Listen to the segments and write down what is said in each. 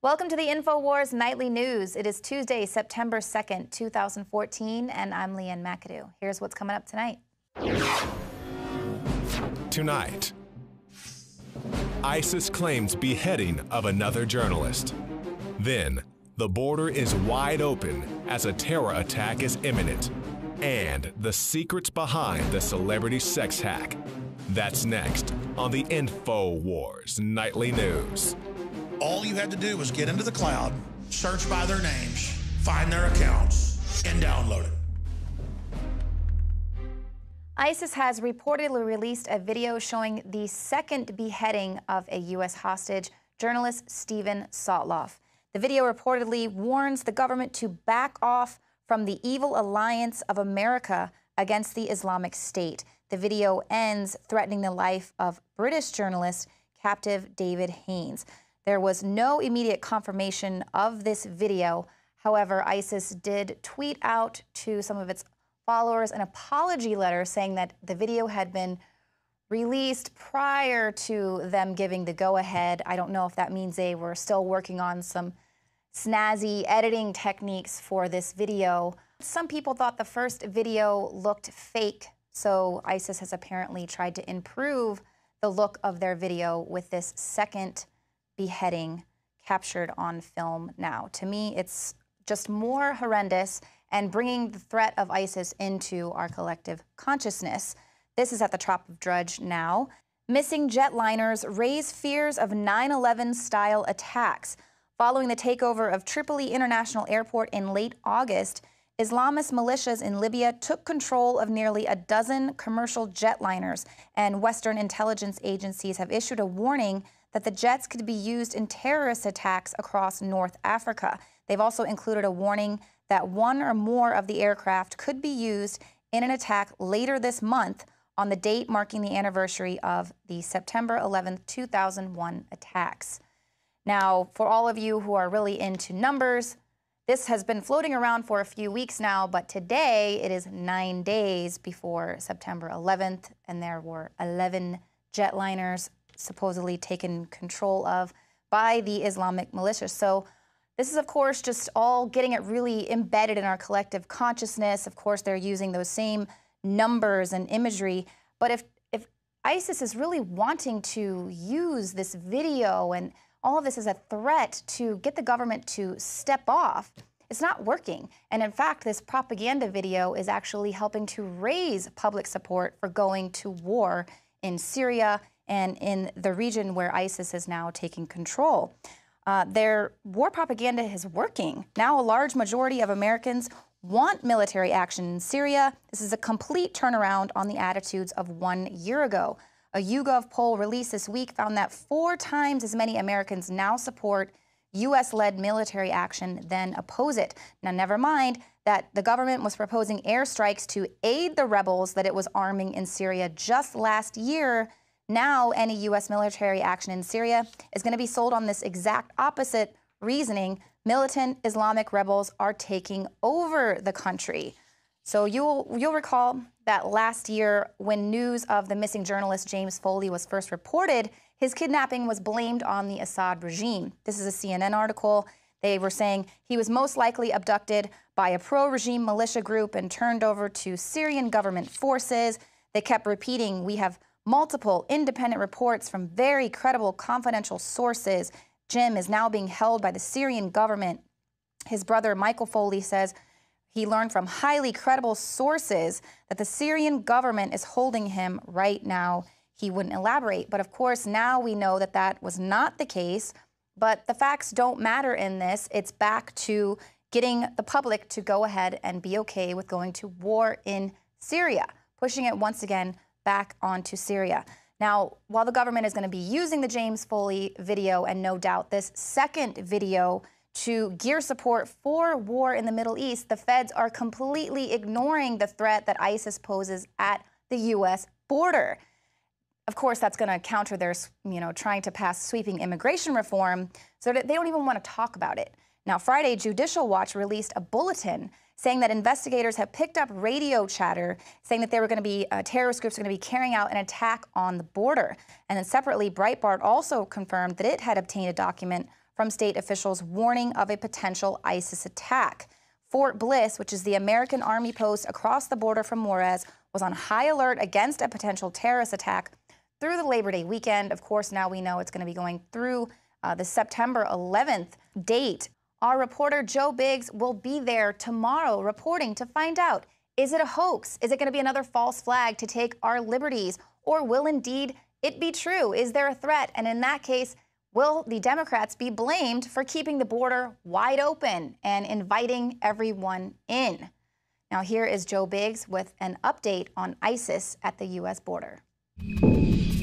Welcome to the InfoWars Nightly News. It is Tuesday, September 2nd, 2014, and I'm Leanne McAdoo. Here's what's coming up tonight. Tonight, ISIS claims beheading of another journalist. Then, the border is wide open as a terror attack is imminent. And the secrets behind the celebrity sex hack. That's next on the InfoWars Nightly News. All you had to do was get into the cloud, search by their names, find their accounts, and download it. ISIS has reportedly released a video showing the second beheading of a U.S. hostage, journalist Steven Sotloff. The video reportedly warns the government to back off from the evil alliance of America against the Islamic State. The video ends threatening the life of British journalist captive David Haines. There was no immediate confirmation of this video. However, ISIS did tweet out to some of its followers an apology letter saying that the video had been released prior to them giving the go-ahead. I don't know if that means they were still working on some snazzy editing techniques for this video. Some people thought the first video looked fake, so ISIS has apparently tried to improve the look of their video with this second beheading captured on film now. To me, it's just more horrendous and bringing the threat of ISIS into our collective consciousness. This is at the top of Drudge now. Missing jetliners raise fears of 9/11 style attacks. Following the takeover of Tripoli International Airport in late August, Islamist militias in Libya took control of nearly a dozen commercial jetliners, and Western intelligence agencies have issued a warning that the jets could be used in terrorist attacks across North Africa. They've also included a warning that one or more of the aircraft could be used in an attack later this month on the date marking the anniversary of the September 11th, 2001 attacks. Now, for all of you who are really into numbers, this has been floating around for a few weeks now, but today it is 9 days before September 11th, and there were 11 jetliners supposedly taken control of by the Islamic militia. So this is, of course, just all getting it really embedded in our collective consciousness. Of course, they're using those same numbers and imagery. But if ISIS is really wanting to use this video and all of this as a threat to get the government to step off, it's not working. And in fact, this propaganda video is actually helping to raise public support for going to war in Syria and in the region where ISIS is now taking control. Their war propaganda is working. Now a large majority of Americans want military action in Syria. This is a complete turnaround on the attitudes of 1 year ago. A YouGov poll released this week found that 4 times as many Americans now support U.S.-led military action than oppose it. Now, never mind that the government was proposing airstrikes to aid the rebels that it was arming in Syria just last year. Now, any U.S. military action in Syria is going to be sold on this exact opposite reasoning. Militant Islamic rebels are taking over the country. So you'll recall that last year when news of the missing journalist James Foley was first reported, his kidnapping was blamed on the Assad regime. This is a CNN article. They were saying he was most likely abducted by a pro-regime militia group and turned over to Syrian government forces. They kept repeating, "We have multiple independent reports from very credible confidential sources. Jim is now being held by the Syrian government." His brother, Michael Foley, says he learned from highly credible sources that the Syrian government is holding him right now. He wouldn't elaborate. But of course, now we know that that was not the case. But the facts don't matter in this. It's back to getting the public to go ahead and be okay with going to war in Syria, pushing it once again back onto Syria. Now, while the government is going to be using the James Foley video and no doubt this second video to gear support for war in the Middle East, the feds are completely ignoring the threat that ISIS poses at the U.S. border. Of course, that's going to counter their, trying to pass sweeping immigration reform, so that they don't even want to talk about it. Now, Friday, Judicial Watch released a bulletin saying that investigators have picked up radio chatter saying that there were going to be terrorist groups are going to be carrying out an attack on the border. And then separately, Breitbart also confirmed that it had obtained a document from state officials warning of a potential ISIS attack. Fort Bliss, which is the American Army post across the border from Juarez, was on high alert against a potential terrorist attack through the Labor Day weekend. Of course, now we know it's going to be going through the September 11th date. Our reporter Joe Biggs will be there tomorrow reporting to find out, is it a hoax? Is it going to be another false flag to take our liberties? Or will indeed it be true? Is there a threat? And in that case, will the Democrats be blamed for keeping the border wide open and inviting everyone in? Now here is Joe Biggs with an update on ISIS at the U.S. border.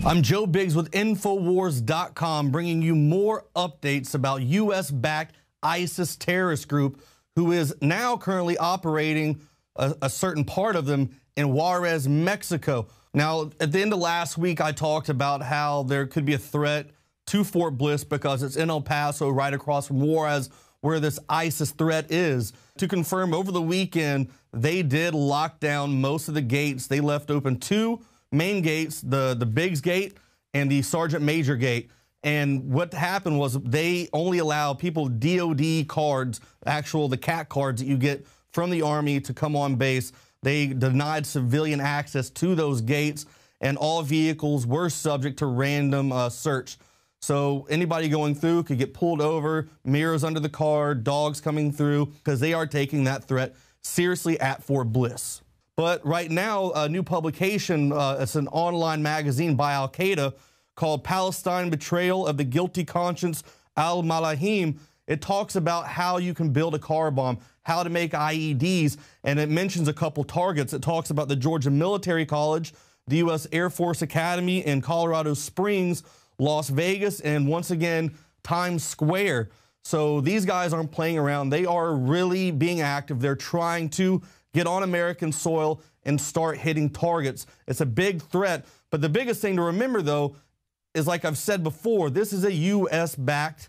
I'm Joe Biggs with Infowars.com, bringing you more updates about U.S.-backed ISIS terrorist group who is now currently operating a certain part of them in Juarez, Mexico. Now, at the end of last week, I talked about how there could be a threat to Fort Bliss because it's in El Paso, right across from Juarez, where this ISIS threat is. To confirm, over the weekend, they did lock down most of the gates. They left open two main gates, the Biggs Gate and the Sergeant Major Gate. And what happened was they only allow people DOD cards, the CAT cards that you get from the Army to come on base. They denied civilian access to those gates, and all vehicles were subject to random search. So anybody going through could get pulled over, mirrors under the car, dogs coming through, because they are taking that threat seriously at Fort Bliss. But right now, a new publication, it's an online magazine by Al-Qaeda called Palestine Betrayal of the Guilty Conscience Al-Malahim. It talks about how you can build a car bomb, how to make IEDs, and it mentions a couple targets. It talks about the Georgia Military College, the U.S. Air Force Academy in Colorado Springs, Las Vegas, and once again, Times Square. So these guys aren't playing around. They are really being active. They're trying to get on American soil and start hitting targets. It's a big threat. But the biggest thing to remember, though, is like I've said before, this is a U.S.-backed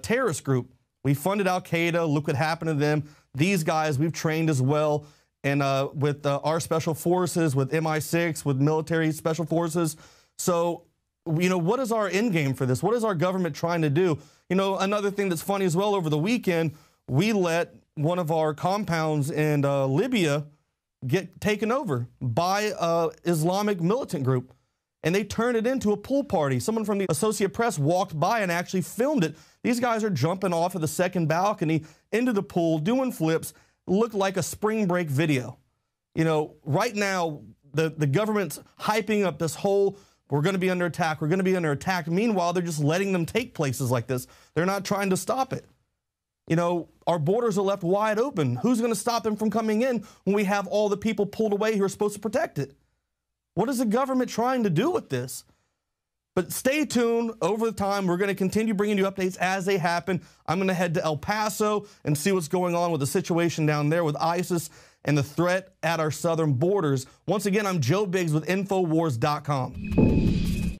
terrorist group. We funded Al-Qaeda. Look what happened to them. These guys we've trained as well. And with our special forces, with MI6, with military special forces. So, you know, what is our end game for this? What is our government trying to do? You know, another thing that's funny as well, over the weekend, we let one of our compounds in Libya get taken over by an Islamic militant group. And they turned it into a pool party. Someone from the Associated Press walked by and actually filmed it. These guys are jumping off of the second balcony into the pool, doing flips. Looked like a spring break video. You know, right now, the government's hyping up this whole, we're going to be under attack, we're going to be under attack. Meanwhile, they're just letting them take places like this. They're not trying to stop it. You know, our borders are left wide open. Who's going to stop them from coming in when we have all the people pulled away who are supposed to protect it? What is the government trying to do with this? But stay tuned. Over time, we're going to continue bringing you updates as they happen. I'm going to head to El Paso and see what's going on with the situation down there with ISIS and the threat at our southern borders. Once again, I'm Joe Biggs with Infowars.com.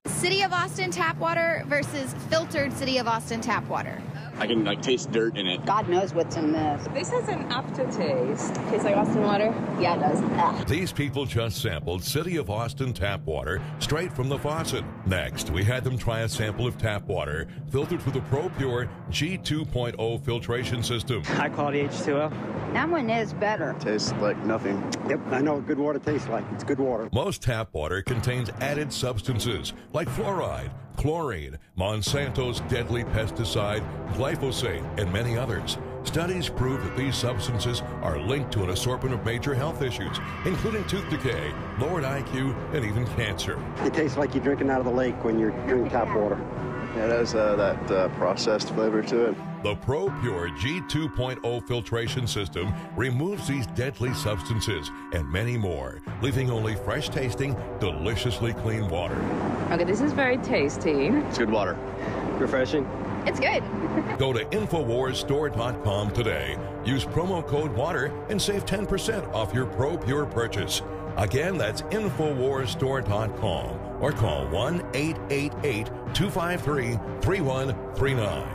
City of Austin tap water versus filtered City of Austin tap water. I can taste dirt in it. God knows what's in this. This has an aftertaste. Tastes like Austin water? Yeah, it does. These people just sampled City of Austin tap water straight from the faucet. Next, we had them try a sample of tap water filtered through the ProPure G2.0 filtration system. High quality H2O. That one is better. Tastes like nothing. Yep, I know what good water tastes like. It's good water. Most tap water contains added substances like fluoride, chlorine, Monsanto's deadly pesticide, glyphosate, and many others. Studies prove that these substances are linked to an assortment of major health issues, including tooth decay, lowered IQ, and even cancer. It tastes like you're drinking out of the lake when you're drinking tap water. It has that processed flavor to it. The ProPure G2.0 filtration system removes these deadly substances and many more, leaving only fresh-tasting, deliciously clean water. Okay, this is very tasty. It's good water. Refreshing. It's good. Go to InfoWarsStore.com today. Use promo code WATER and save 10% off your ProPure purchase. Again, that's InfoWarsStore.com or call 1-888-253-3139.